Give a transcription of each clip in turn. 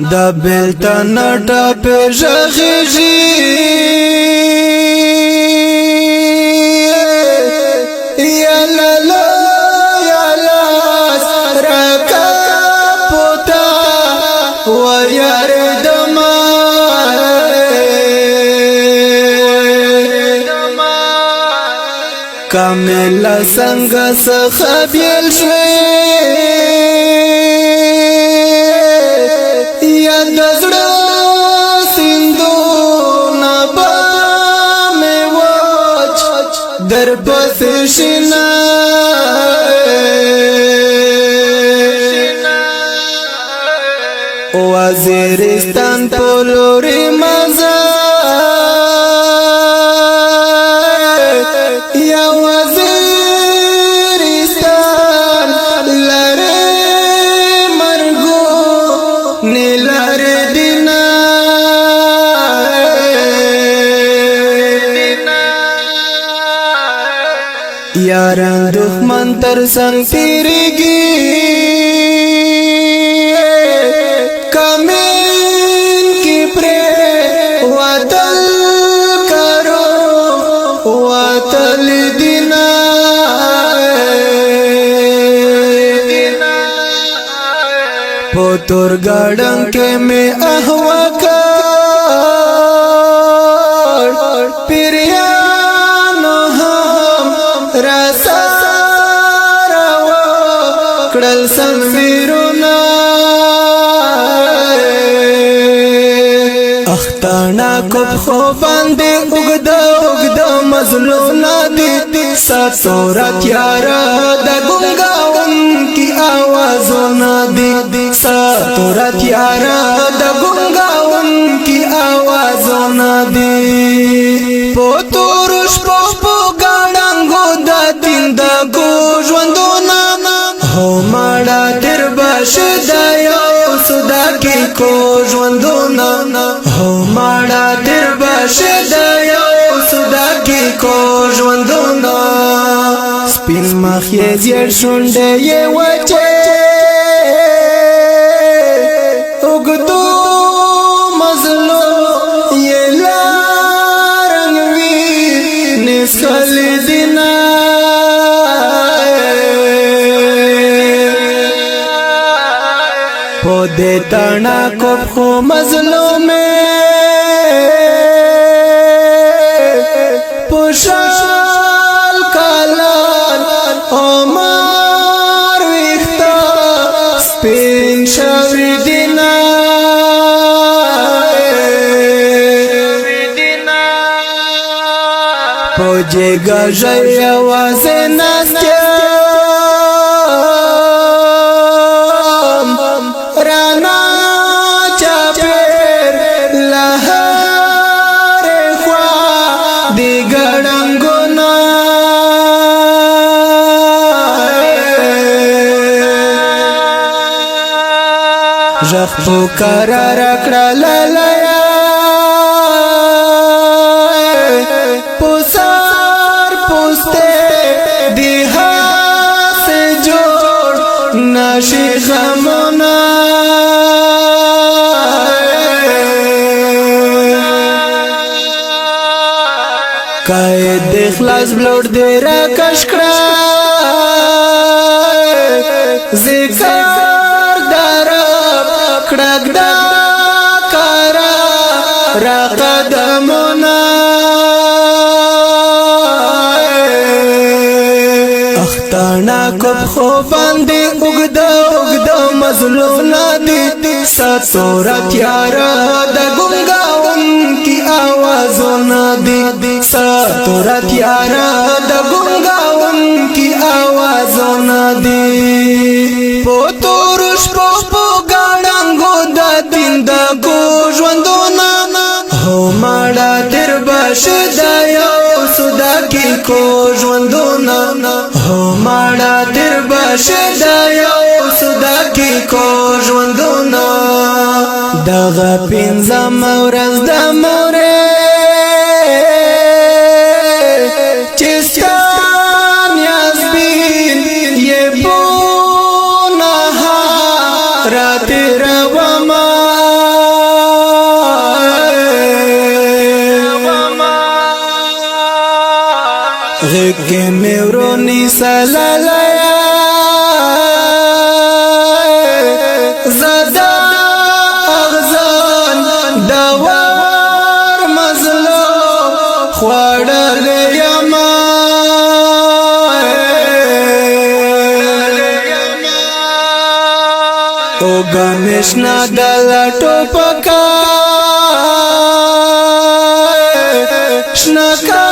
دا بیلتا نټا په ژغیږي یا لا لا یا لا سرکا پوتا و یار دما کامل څنګه سخبیل شوی یا دزړه سیندونه به مې وچ در پسې شنه وزیرستان په لورې مزه یا وزیرستان لرې مرګو نیلار دینا یاران دښمن تر څنګ تیریږي کمین کی پرې وتل کرو وتل دینا پتور گاڑن کے میں احوا کر پیریانو ہم رسا روا کڑل سنویرونا اختانا کب خوباندے اگدا اگدا مظلونا دی ساتورا تیارا دا گنگاون کی آوازونا دی ساتورا تیارا دا گنگاون کی آوازونا دی پوتورش پو گاڑنگو دا دین دا گوجوندونا ہو ماڑا تر باش دا یو صدا کی کوجوندونا ہو ماڑا تر باش دا یو صدا کی کوجوندونا سپین مخ یې زیړ شونډې یې وچې اوږدو مزلو یې لارنګ وینې څښلې دینه په دې تڼاکو پښو مظلومې پوشال کالان عمر ویختا سپین شوی دینا پوجے گژی آواز ناستیم رانا چاپیر لہر خوا دی گڑنگونا ژغ پکاره راکړه لالیه پوسار پوسته دی هسې جوړ نشي غمونه قاید د اخلاص بلوډ دی راکش کړه ذکر کړک دا کارا را قدمونه اختانا کب خو باندې اوږده اوږده مزلونه دي ساتورا تیارا د ګنګاون کی آوازونه دي ساتورا تیارا د ګنګاون کی آوازونه دي پوتورش په دا گوجوندونا ہو ماڑا تر باش دا یو صدا کی کوجوندونا ہو ماڑا تر باش دا یو صدا کی کوجوندونا دغه پنځم ورځ د مورې چستان یاسبین یہ بونا رات روما کې مې ورونی سلالیا زدا اغزان دوار مزلو خوړل یما او ګمشنا دل ټوپکا شنکا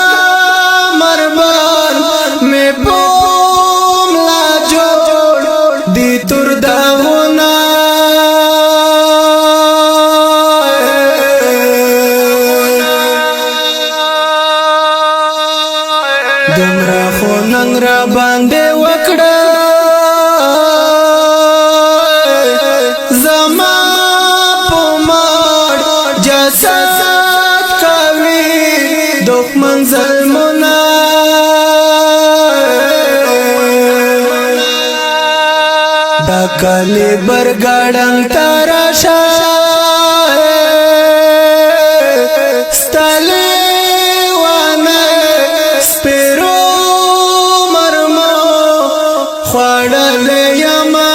مربان میں پوم لا جوڑ دی تر داونا دمرا خو ننگرا باندے وکڑا زما پوماڑ جسد دښمن ظلمنا دا کلی برګړنګ تراشا ستلی وانه سپیرو مرمو خوړل یما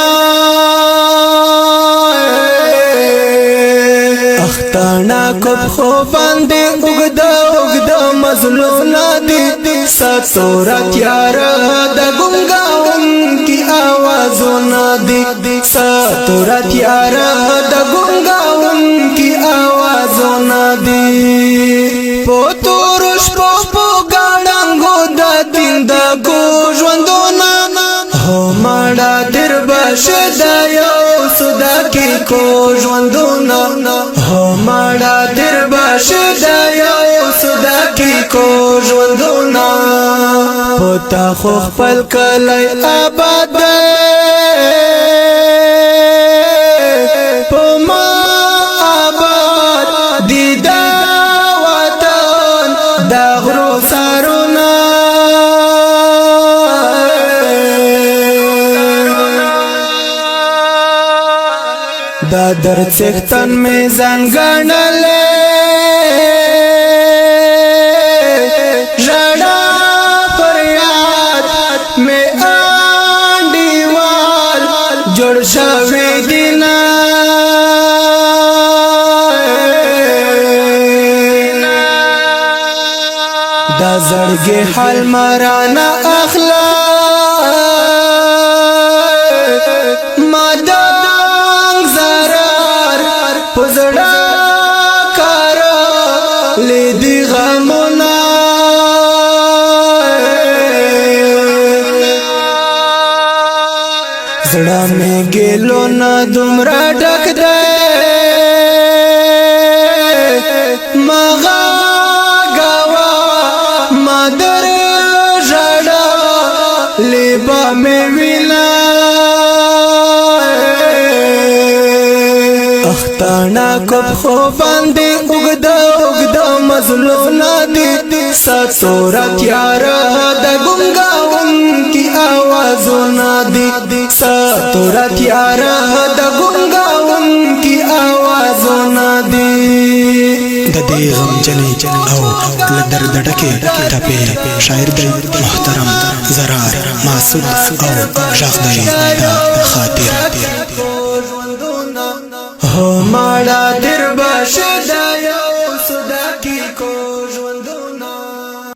اختانا کب خو باندې وګدا مظلومنا دی ستورا تیارا دا گنگاون کی آوازونا دی ستورا تیارا دا گنگاون کی آوازونا دی پوتورش پو گاڑنگو دا دین دا گو ژوندونا هو ماڑا در باش دا یو سودا کی کو ژوندونا هو ماڑا در باش دا یو سودا کی کو ژوندونا پتا خو خپل کلی آباد پما آباد دی دا وطن دا غرو سارونا دا در څښتن میزان ګڼلې جوړ شوی دینا دا زړګي حال مرانا اخلا مادنګ zarar پزړه کار لیدي غمونه زړه مې ګلو نه دومره ډک دی مغا غوا مادر ژړا لیبا مې وینا اختانا کب خو باندې وګدا مظلومنا دی ستورا تیارا دا گنگاون کی آوازونا دی ستورا تیارا دا گنگاون کی آوازونا دی د دې غمجنې او له درد ډکې ټپې شاعر دی محترم زرار معصوم او غږ دی د خاطر هو ماړه در باشه دا یو سودا کی کو ژوند